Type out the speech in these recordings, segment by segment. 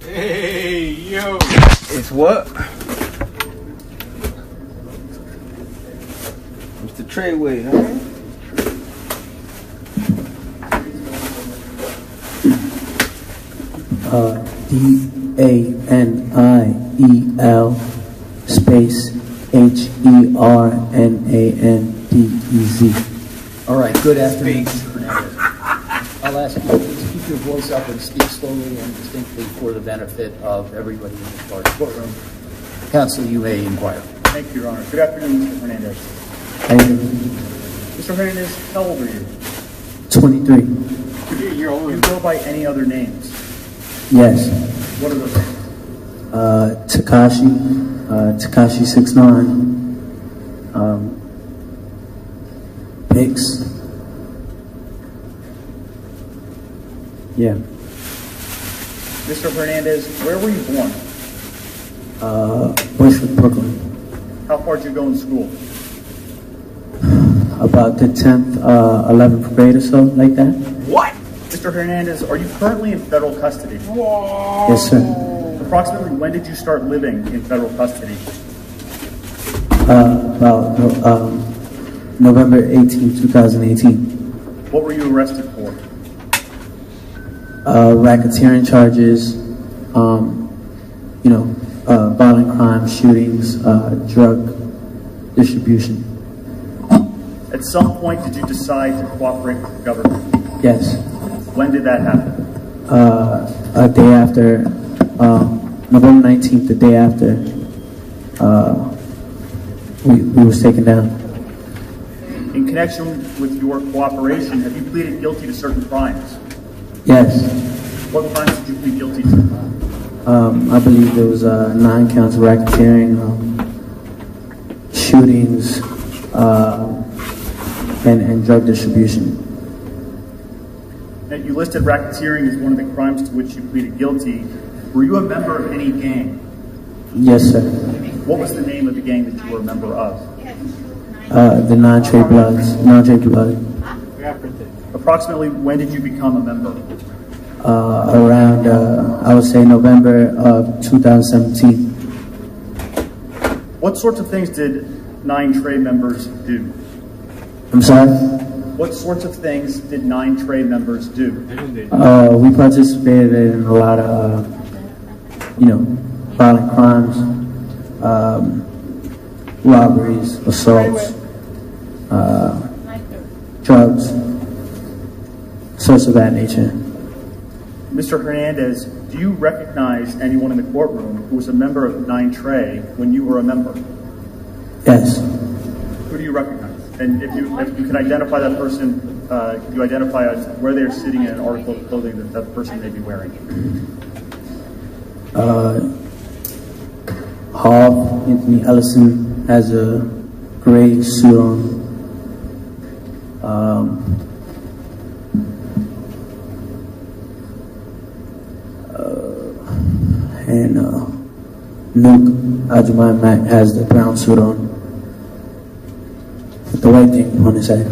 Hey, yo. It's what? It's the Treyway, huh? DANIEL space HERNANDEZ. All right, good afternoon, Mr. Hernandez. I'll ask you to please keep your voice up and speak slowly and distinctly for the benefit of everybody in this large courtroom. Counsel, you may inquire. Thank you, Your Honor. Good afternoon, Mr. Hernandez. Thank you. Mr. Hernandez, how old are you? 23. Do you go by any other names? Yes. What are those names? Tekashi, Tekashi 69, Pix. Yeah. Mr. Hernandez, where were you born? Bushwick, Brooklyn. How far did you go in school? About the 10th, 11th grade or so, like that. What? Mr. Hernandez, are you currently in federal custody? Whoa. Yes, sir. Approximately when did you start living in federal custody? About November 18, 2018. What were you arrested for? Racketeering charges, violent crimes, shootings, drug distribution. At some point, did you decide to cooperate with the government? Yes. When did that happen? A day after, November 19th, the day after we was taken down. In connection with your cooperation, have you pleaded guilty to certain crimes? Yes. What crimes did you plead guilty to? I believe there was 9 counts of racketeering, shootings, and drug distribution. Now, you listed racketeering as one of the crimes to which you pleaded guilty. Were you a member of any gang? Yes, sir. What was the name of the gang that you were a member of? The non-trade bloods, non-trade blood. Approximately when did you become a member? Around, I would say November of 2017. What sorts of things did 9 trade members do? I'm sorry? What sorts of things did 9 trade members do? We participated in a lot of, violent crimes, robberies, assaults, drugs, sorts of that nature. Mr. Hernandez, do you recognize anyone in the courtroom who was a member of 9 Trey when you were a member? Yes. Who do you recognize? And if you can identify that person, can you identify where they're sitting in an article of clothing that that person may be wearing? Hall, Anthony Ellison has a gray suit on. And Nuke Ajuman Mac has the brown suit on with the white thing on his head.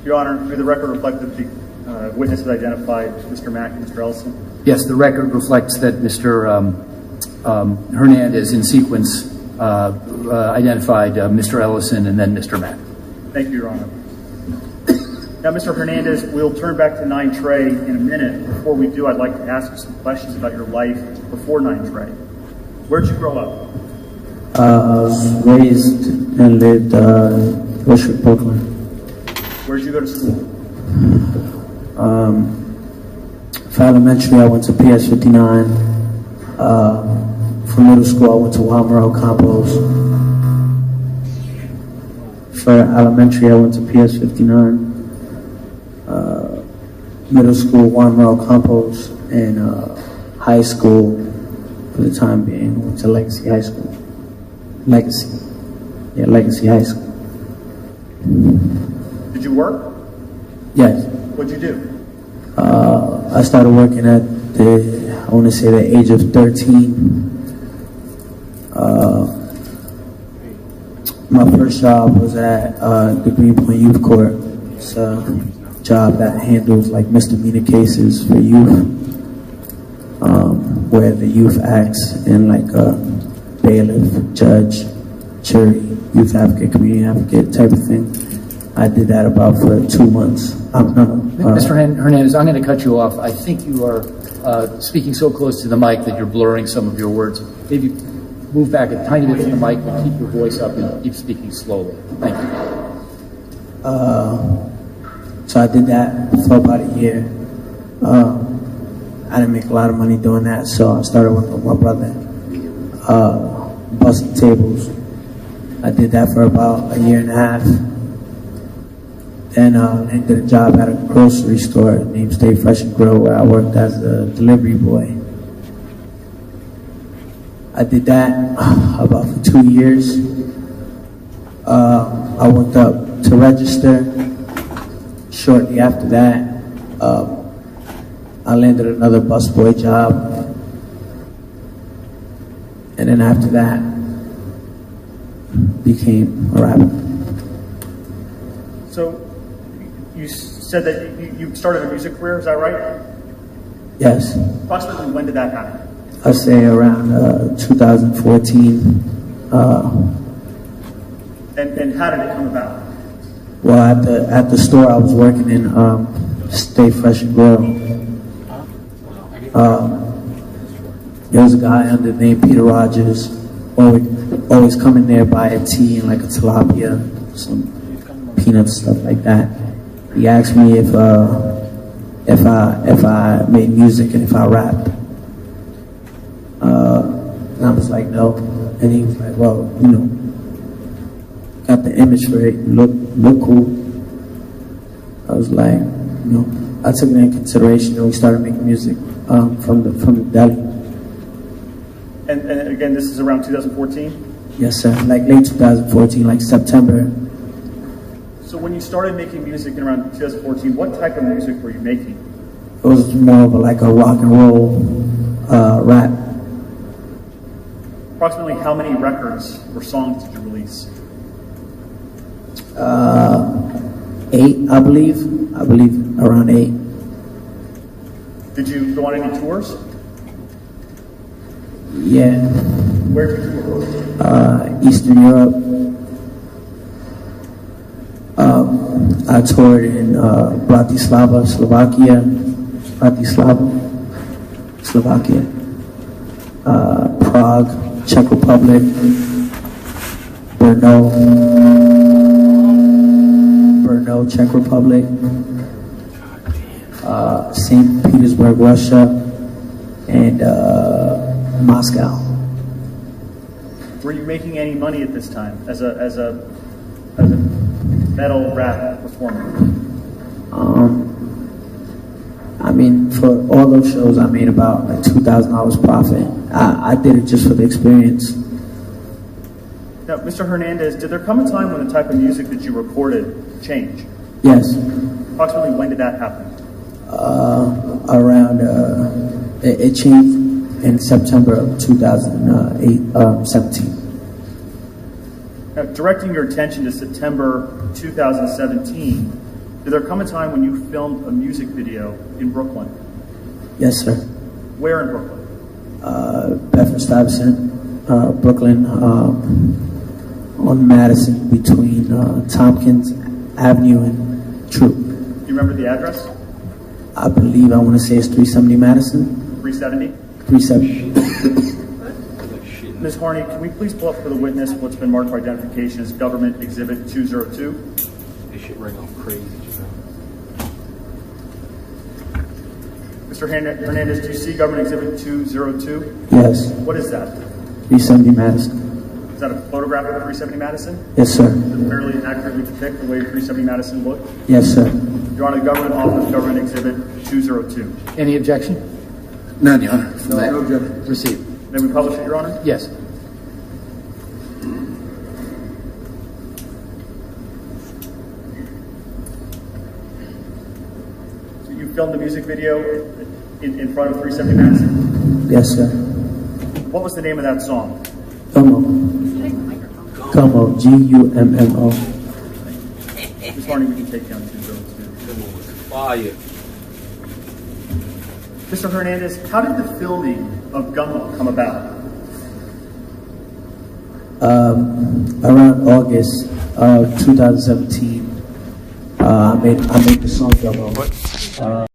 Your Honor, may the record reflect that the witnesses identified Mr. Mack and Mr. Ellison? Yes, the record reflects that Mr. Hernandez, in sequence, identified Mr. Ellison and then Mr. Mack. Thank you, Your Honor. Now, Mr. Hernandez, we'll turn back to 9 Trey in a minute. Before we do, I'd like to ask you some questions about your life before 9 Trey. Where'd you grow up? I was raised and lived Bushwick, Brooklyn. Where'd you go to school? For elementary, I went to PS 59. For middle school, I went to Walmart Campos. For elementary, I went to PS 59. Middle school, Walmart Campos, and high school, for the time being, went to Legacy High School. Legacy High School. Did you work? Yes. What'd you do? I started working at the age of 13. My first job was at the Greenpoint Youth Court. It's a job that handles like misdemeanor cases for youth. where the youth acts in like a bailiff, judge, jury, youth advocate, community advocate type of thing. I did that about for 2 months. Mr. Hernandez, I'm going to cut you off. I think you are speaking so close to the mic that you're blurring some of your words. Maybe move back a tiny bit from the mic, but keep your voice up and keep speaking slowly. Thank you. So I did that for about a year. I didn't make a lot of money doing that, so I started working with my brother, busting tables. I did that for about a year and a half. Then I did a job at a grocery store named Stay Fresh and Grill, where I worked as a delivery boy. I did that about for 2 years. I worked up to register. Shortly after that, I landed another busboy job. And then after that, became a rapper. So you said that you started a music career, is that right? Yes. Approximately when did that happen? I'd say around 2014. And how did it come about? Well, at the store I was working in, Stay Fresh and Grill, there was a guy under the name Peter Rogers, always coming there, buy a tea and like a tilapia, some peanuts, stuff like that. He asked me if I made music and if I rapped. And I was like, no. And he was like, well, got the image for it, look cool. I was like, I took it in consideration, and we started making music from the deli. And again, this is around 2014? Yes, sir. Like late 2014, like September. So when you started making music in around 2014, what type of music were you making? It was more of like a rock and roll rap. Approximately how many records or songs did you release? 8, I believe. I believe around 8. Did you go on any tours? Yeah. Where did you tour? Eastern Europe. I toured in Bratislava, Slovakia. Prague, Czech Republic. Brno, Czech Republic. St. Petersburg, Russia, and Moscow. Were you making any money at this time as a metal rap performer? I mean, for all those shows, I made about like $2,000 profit. I did it just for the experience. Now, Mr. Hernandez, did there come a time when the type of music that you recorded changed? Yes. Approximately when did that happen? It changed in September of 2017. Now, directing your attention to September 2017, did there come a time when you filmed a music video in Brooklyn? Yes, sir. Where in Brooklyn? Bedford-Stuyvesant, Brooklyn, on Madison, between Tompkins Avenue and Troop. Do you remember the address? I believe, I want to say it's 370 Madison. 370? 370. Ms. Harney, can we please pull up for the witness what's been marked for identification as Government Exhibit 202? This shit ring off crazy, Mr. Hernandez, do you see Government Exhibit 202? Yes. What is that? 370 Madison. Is that a photograph of 370 Madison? Yes, sir. Does it fairly accurately depict the way 370 Madison looked? Yes, sir. Your Honor, the Government Office, Government Exhibit 202. Any objection? None, Your Honor. No objection. Proceed. May we publish it, Your Honor? Yes. So you filmed the music video in front of 370 Madison? Yes, sir. What was the name of that song? Gummo. Gummo. Gummo. Ms. Harney, we can take down 202. Fire. Mr. Hernandez, how did the filming of Gummo come about? Around August of 2017, I made the song Gummo.